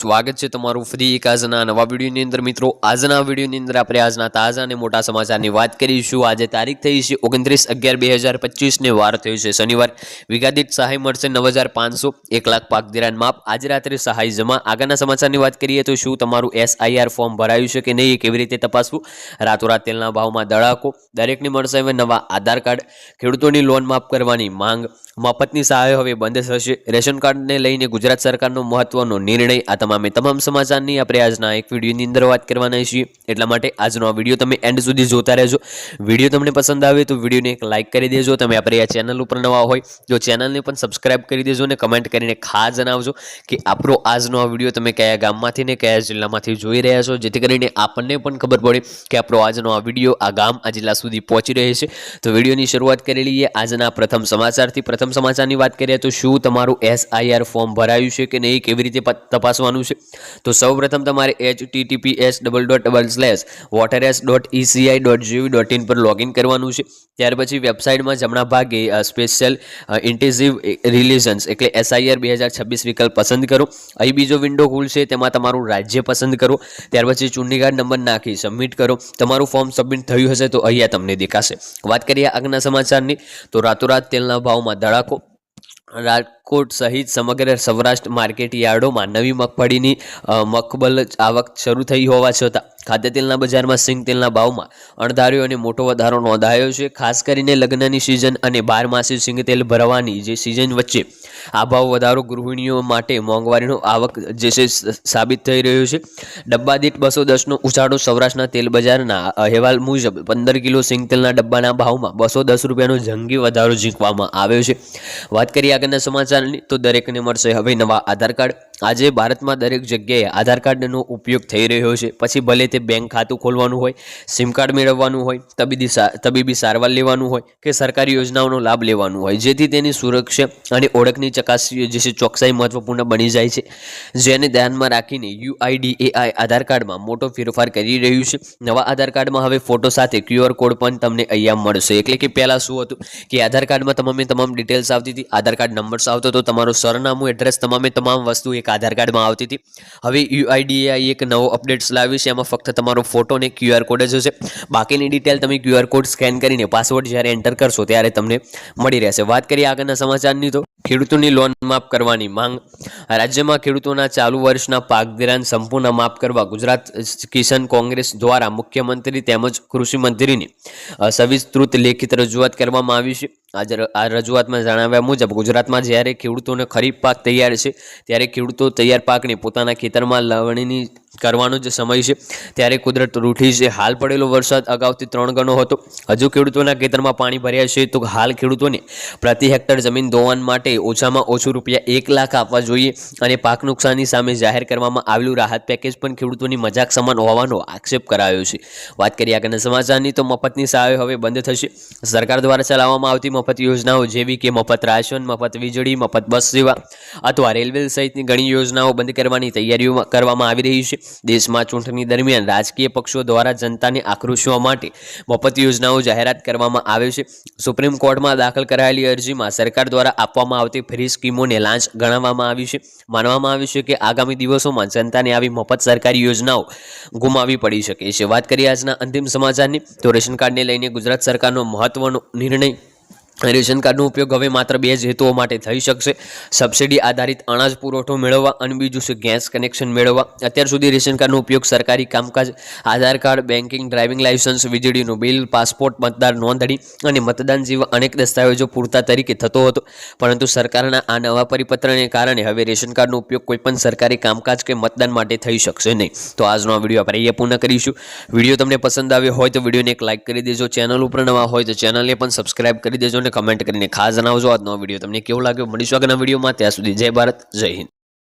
સ્વાગત છે તમારું ફરી એક આજના નવા વિડીયોની અંદર મિત્રો। આજના વિડીયોની અંદર આપણે આજના તાજા અને મોટા સમાચારની વાત કરીશું। આજે તારીખ થઈ છે 29/11/2025 ને વાર થયો છે શનિવાર। વિગાદિત સહાય મળશે 9,500, 1 લાખ પાક ધિરાણ માફ। આજે રાત્રે સહાય જમા। આગળના સમાચારની વાત કરીએ તો શું તમારું SIR ફોર્મ ભરાયું છે કે નહીં, કેવી રીતે તપાસવું। રાતોરાત તેલના ભાવમાં ધડાકો, દરેકને મળશે હવે નવા આધાર કાર્ડ। ખેડૂતોની લોન માફ કરવાની માંગ, મફતની સહાય હવે બંધ થશે। રેશન કાર્ડને લઈને ગુજરાત સરકારનો મહત્વનો નિર્ણય। આ તમામ સમાચારની આપણે આજના એક વિડીયોની અંદર વાત કરવાના છીએ, એટલા માટે આજનો આ વિડીયો તમે એન્ડ સુધી જોતા રહેજો। વિડીયો તમને પસંદ આવે તો વિડીયોને એક લાઇક કરી દેજો। તમે આપણે આ ચેનલ ઉપર નવા હોય તો ચેનલને પણ સબસ્ક્રાઇબ કરી દેજો અને કમેન્ટ કરીને ખાસ જણાવજો કે આપણો આજનો આ વિડીયો તમે કયા ગામમાંથી ને કયા જિલ્લામાંથી જોઈ રહ્યા છો, જેથી કરીને આપણને પણ ખબર પડે કે આપણો આજનો આ વિડીયો આ ગામ આ જિલ્લા સુધી પહોંચી રહે છે। તો વિડીયોની શરૂઆત કરી લઈએ આજના પ્રથમ સમાચારથી। પ્રથમ સમાચારની વાત કરીએ તો શું તમારું SIR ફોર્મ ભરાયું છે કે નહીં, કેવી રીતે તપાસવાનું છે। તો સૌપ્રથમ તમારે https://voters.eci.gov.in પર લોગિન કરવાનું છે। ત્યાર પછી વેબસાઇટમાં જમણા ભાગે સ્પેશિયલ ઇન્ટેન્સિવ રિલેશન્સ એટલે SIR 2026 વિકલ્પ પસંદ કરો। અહીં બીજો વિન્ડો ખુલશે, તેમાં તમારું રાજ્ય પસંદ કરો। ત્યાર પછી ચૂંટણી કાર્ડ નંબર નાખી સબમિટ કરો। તમારું ફોર્મ સબમિટ થયું હશે તો અહીંયા તમને દેખાશે। વાત કરીએ આગળના સમાચારની તો રાતોરાત તેલના ભાવમાં ધડાકો। રાજકોટ સહિત સમગ્ર સૌરાષ્ટ્ર માર્કેટ યાર્ડોમાં નવી મગફળીની મકબલ આવક શરૂ થઈ હોવા છતાં ખાદ્ય તેલના બજારમાં સિંગ તેલના ભાવમાં અણધાર્યો અને મોટો વધારો નોંધાયો છે। ખાસ કરીને લગ્નની સિઝન અને 12 સિંગ તેલ ભરવાની જે સિઝન વચ્ચે આ ભાવ વધારો ગૃહિણીઓ માટે મોંઘવારીનો આવક જે છે સાબિત થઈ રહ્યો છે। ડબ્બા દીઠ 210નો ઉછાળો। સૌરાષ્ટ્રના તેલ બજારના અહેવાલ મુજબ 15 કિલો સિંગ તેલના ડબ્બાના ભાવમાં 210 રૂપિયાનો જંગી વધારો ઝીંકવામાં આવ્યો છે। વાત કરીએ આગળના સમાચારની તો દરેકને મળશે હવે નવા આધાર કાર્ડ। આજે ભારતમાં દરેક જગ્યાએ આધાર કાર્ડનો ઉપયોગ થઈ રહ્યો છે, પછી ભલે તે બેંક ખાતું ખોલવાનું હોય, સિમ કાર્ડ મેળવવાનું હોય, તબીબી સારવાર લેવાનું હોય કે સરકારી યોજનાઓનો લાભ લેવાનું હોય, જેથી તેની સુરક્ષા અને ઓળખની ચકાસણી જે છે ચોકસાઈ મહત્વપૂર્ણ બની જાય છે। જેને ધ્યાનમાં રાખીને UIDAI આધાર કાર્ડમાં મોટો ફેરફાર કરી રહ્યું છે। નવા આધાર કાર્ડમાં હવે ફોટો સાથે QR કોડ પણ તમને અહીંયા મળશે। એટલે કે પહેલાં શું હતું કે આધાર કાર્ડમાં તમામ ડિટેલ્સ આવતી હતી, આધાર કાર્ડ નંબર્સ આવતો હતો, તમારું સરનામું, એડ્રેસ, તમામ વસ્તુ એક આધાર કાર્ડમાં આવતી હતી। હવે UIDAI એક નવો અપડેટ્સ લાવ્યું છે, એમાં ફક્ત તમારો ફોટો અને QR કોડ જ હશે। બાકીની ડિટેલ તમે QR કોડ સ્કેન કરીને પાસવર્ડ જ્યારે એન્ટર કરશો ત્યારે તમને મળી રહેશે। વાત કરીએ આગળના સમાચારની તો ખેડૂતોની લોન માફ કરવાની માંગ। રાજ્યમાં ખેડૂતોના ચાલુ વર્ષના પાક ધિરાણ સંપૂર્ણ માફ કરવા ગુજરાત કિસાન કોંગ્રેસ દ્વારા મુખ્યમંત્રી તેમજ કૃષિ મંત્રીની સવિસ્તૃત લેખિત રજૂઆત કરવામાં આવી છે। આ રજૂઆતમાં જણાવ્યા મુજબ ગુજરાતમાં જ્યારે ખેડૂતોને ખરીફ પાક તૈયાર છે ત્યારે ખેડૂતો તૈયાર પાકને પોતાના ખેતરમાં લણણી કરવાનો જ સમય છે, ત્યારે કુદરત રૂઠી છે। હાલ પડેલો વરસાદ અગાઉથી 3 ગણો હતો। હજુ ખેડૂતોના ખેતરમાં પાણી ભર્યા છે તો હાલ ખેડૂતોને પ્રતિ હેક્ટર જમીન ધોવાણ માટે ઓછામાં ઓછું ₹1 લાખ આપવા જોઈએ અને પાક નુકસાની સામે જાહેર કરવામાં આવેલું રાહત પેકેજ પણ ખેડૂતોની મજાક સમાન હોવાનો આક્ષેપ કરાયો છે। વાત કરીએ આગળના સમાચારની તો મફતની સહાય હવે બંધ થશે। સરકાર દ્વારા ચલાવવામાં આવતી મફત યોજનાઓ જેવી કે મફત રાશન, મફત વીજળી, મફત બસ સેવા અથવા રેલવે સહિતની ઘણી યોજનાઓ બંધ કરવાની તૈયારીઓ કરવામાં આવી રહી છે। દેશમાં ચૂંટણી દરમિયાન રાજકીય પક્ષો દ્વારા જનતાને આક્રોશવા માટે મફત યોજનાઓ જાહેરાત કરવામાં આવે છે। સુપ્રીમ કોર્ટમાં દાખલ કરાયેલી અરજીમાં સરકાર દ્વારા આપવામાં આવતી ફ્રી સ્કીમોને લાંચ ગણવામાં આવી છે। માનવામાં આવ્યું છે કે આગામી દિવસોમાં જનતાને આવી મફત સરકારી યોજનાઓ ગુમાવવી પડી શકે છે। વાત કરીએ આજના અંતિમ સમાચારની તો રેશન કાર્ડને લઈને ગુજરાત સરકારનો મહત્વનો નિર્ણય। રેશન કાર્ડનો ઉપયોગ હવે માત્ર 2 જ હેતુઓ માટે થઈ શકશે: સબસિડી આધારિત અનાજ પુરવઠો મેળવવા અને બીજું છે ગેસ કનેક્શન મેળવવા। અત્યાર સુધી રેશન કાર્ડનો ઉપયોગ સરકારી કામકાજ, આધાર કાર્ડ, બેન્કિંગ, ડ્રાઇવિંગ લાયસન્સ, વીજળીનું બિલ, પાસપોર્ટ, મતદાર નોંધણી અને મતદાન જેવા અનેક દસ્તાવેજો પૂરતા તરીકે થતો હતો, પરંતુ સરકારના આ નવા પરિપત્રને કારણે હવે રેશન કાર્ડનો ઉપયોગ કોઈપણ સરકારી કામકાજ કે મતદાન માટે થઈ શકશે નહીં। તો આજનો આ વિડીયો આપણે અહીંયા પૂર્ણ કરીશું। વિડીયો તમને પસંદ આવ્યો હોય તો વિડીયોને એક લાઇક કરી દેજો, ચેનલ ઉપર નવા હોય તો ચેનલને પણ સબસ્ક્રાઇબ કરી દેજો અને કમેન્ટ કરીને ખાસ જણાવજો આજનો વિડીયો તમને કેવો લાગ્યો। મળીશું આગળના વિડીયોમાં, ત્યાં સુધી જય ભારત, જય હિન્દ।